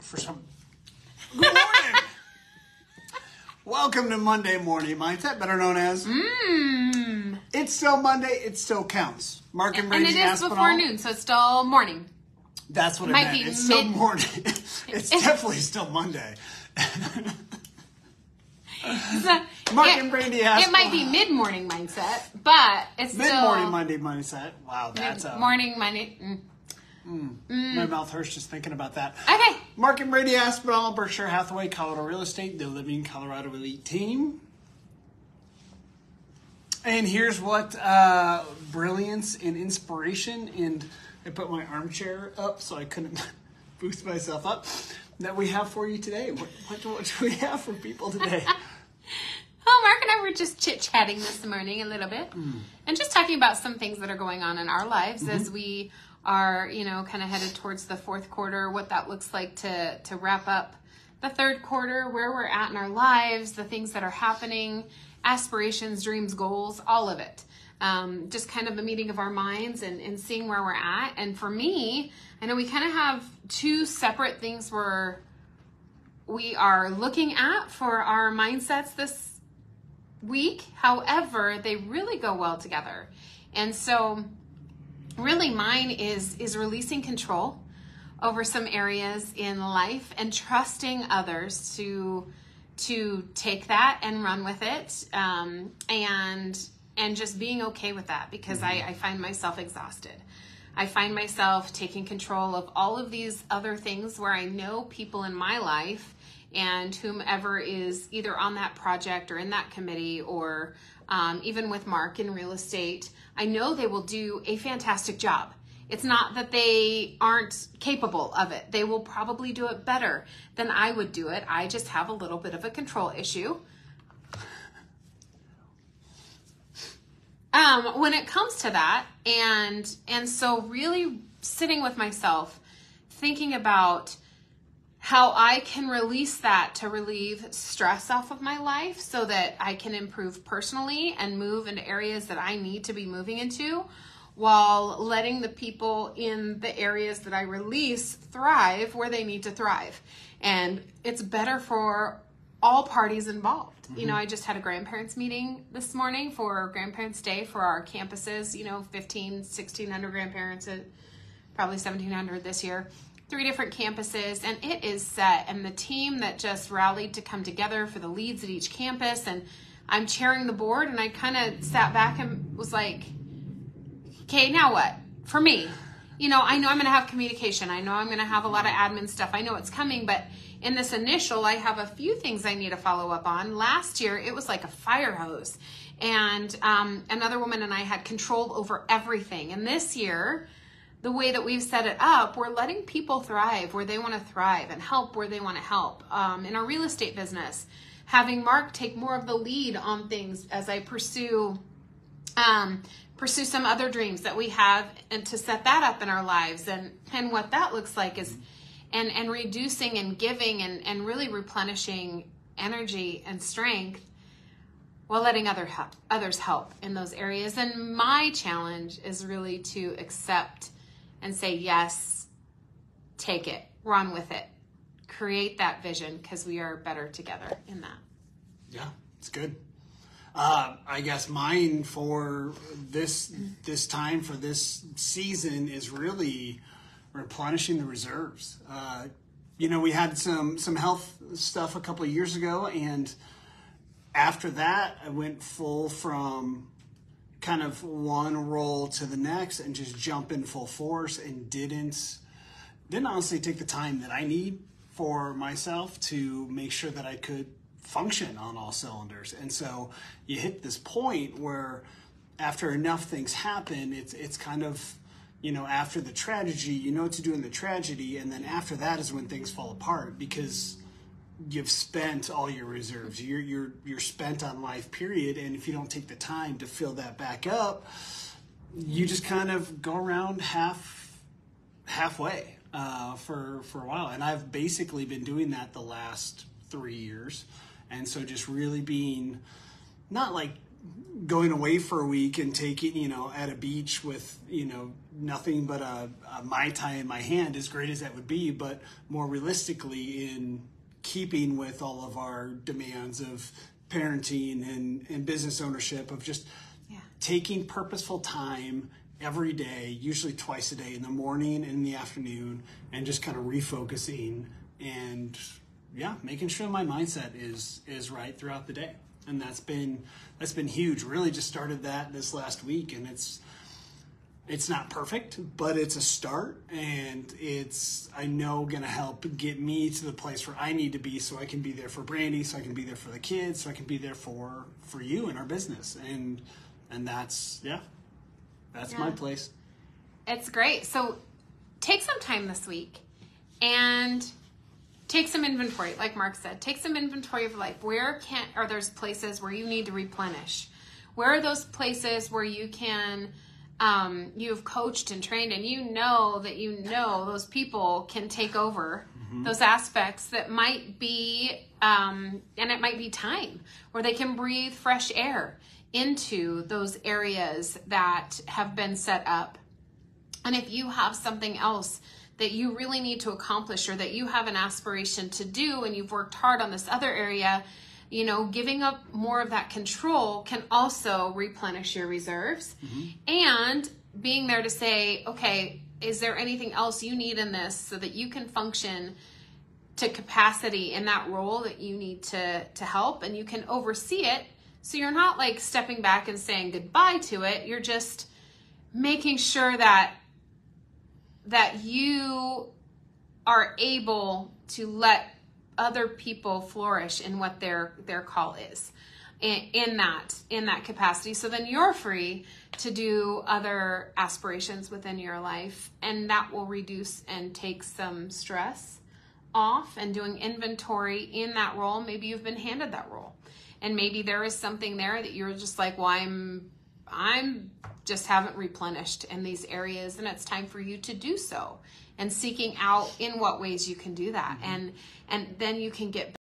for some. Good morning. Welcome to Monday Morning Mindset, better known as. It's still Monday. It still counts. Mark and Brandi. And it is before noon, so it's still morning. That's what it meant. It's still morning. It's definitely still Monday. Mark and Brandi asked. It might be mid-morning mindset, but it's still mid-morning Monday mindset. Wow, that's morning Monday. My mouth hurts just thinking about that. Okay. Mark and Brandi asked, but I'm Berkshire Hathaway, Colorado Real Estate, the Living Colorado Elite Team. And here's what brilliance and inspiration, and I put my armchair up so I couldn't boost myself up, that we have for you today. What do we have for people today? Well, Mark and I were just chit-chatting this morning a little bit and just talking about some things that are going on in our lives as we are, kind of headed towards the fourth quarter, what that looks like to wrap up the third quarter, where we're at in our lives, the things that are happening, aspirations, dreams, goals, all of it. Just kind of a meeting of our minds and seeing where we're at. And for me, I know we kind of have two separate things we are looking at for our mindsets this week. However, they really go well together. And so really mine is releasing control over some areas in life and trusting others to take that and run with it, and just being okay with that, because I find myself exhausted. I find myself taking control of all of these other things where I know people in my life and whomever is either on that project or in that committee or even with Mark in real estate, I know they will do a fantastic job. It's not that they aren't capable of it. They will probably do it better than I would do it. I just have a little bit of a control issue. When it comes to that, and so really sitting with myself, thinking about how I can release that to relieve stress off of my life so that I can improve personally and move into areas that I need to be moving into, while letting the people in the areas that I release thrive where they need to thrive. And it's better for all parties involved. I just had a grandparents meeting this morning for Grandparents' Day for our campuses, 1,600 grandparents, probably 1,700 this year. 3 different campuses, and it is set. And the team that just rallied to come together for the leads at each campus, and I'm chairing the board, and I kind of sat back and was like, okay, now what? For me, I know I'm going to have communication. I know I'm going to have a lot of admin stuff. I know it's coming, but in this initial, I have a few things I need to follow up on. Last year, it was like a fire hose, and another woman and I had control over everything. And this year, the way that we've set it up, we're letting people thrive where they want to thrive and help where they want to help. In our real estate business, having Mark take more of the lead on things as I pursue some other dreams that we have, and to set that up in our lives, and what that looks like is and reducing and giving and really replenishing energy and strength while letting others help in those areas. And my challenge is really to accept and say, yes, take it, run with it, create that vision, because we are better together in that. Yeah, it's good. I guess mine for this time, for this season, is really replenishing the reserves. We had some health stuff a couple of years ago, and after that, I went full from kind of one role to the next and just jump in full force, and didn't honestly take the time that I need for myself to make sure that I could function on all cylinders. And so you hit this point where after enough things happen, it's kind of, after the tragedy, you know what to do in the tragedy, and then after that is when things fall apart, because you've spent all your reserves. You're spent on life, period. And if you don't take the time to fill that back up, you just kind of go around halfway for a while. And I've basically been doing that the last 3 years. And so just really being not like going away for a week and taking, at a beach with, nothing but a Mai Tai in my hand, as great as that would be, but more realistically in keeping with all of our demands of parenting and business ownership, of just taking purposeful time every day, usually twice a day, in the morning and in the afternoon, and just kind of refocusing and making sure my mindset is right throughout the day. And that's been huge. Really just started that this last week, and it's not perfect, but it's a start, and it's, I know, going to help get me to the place where I need to be, so I can be there for Brandi, so I can be there for the kids, so I can be there for you and our business. And that's my place. It's great. So take some time this week and take some inventory, like Mark said. Take some inventory of life. Where are those places where you need to replenish? Where are those places where you can, you've coached and trained, and those people can take over those aspects that might be, and it might be time where they can breathe fresh air into those areas that have been set up. And if you have something else that you really need to accomplish, or that you have an aspiration to do and you've worked hard on this other area, giving up more of that control can also replenish your reserves. And being there to say, okay, is there anything else you need in this so that you can function to capacity in that role that you need to help, and you can oversee it. So you're not like stepping back and saying goodbye to it. You're just making sure that you are able to let other people flourish in what their call is in that capacity. So then you're free to do other aspirations within your life, and that will reduce and take some stress off. And doing inventory in that role, maybe you've been handed that role, and maybe there is something there that you're just like, well, I'm just haven't replenished in these areas, and it's time for you to do so, and seeking out in what ways you can do that. And then you can get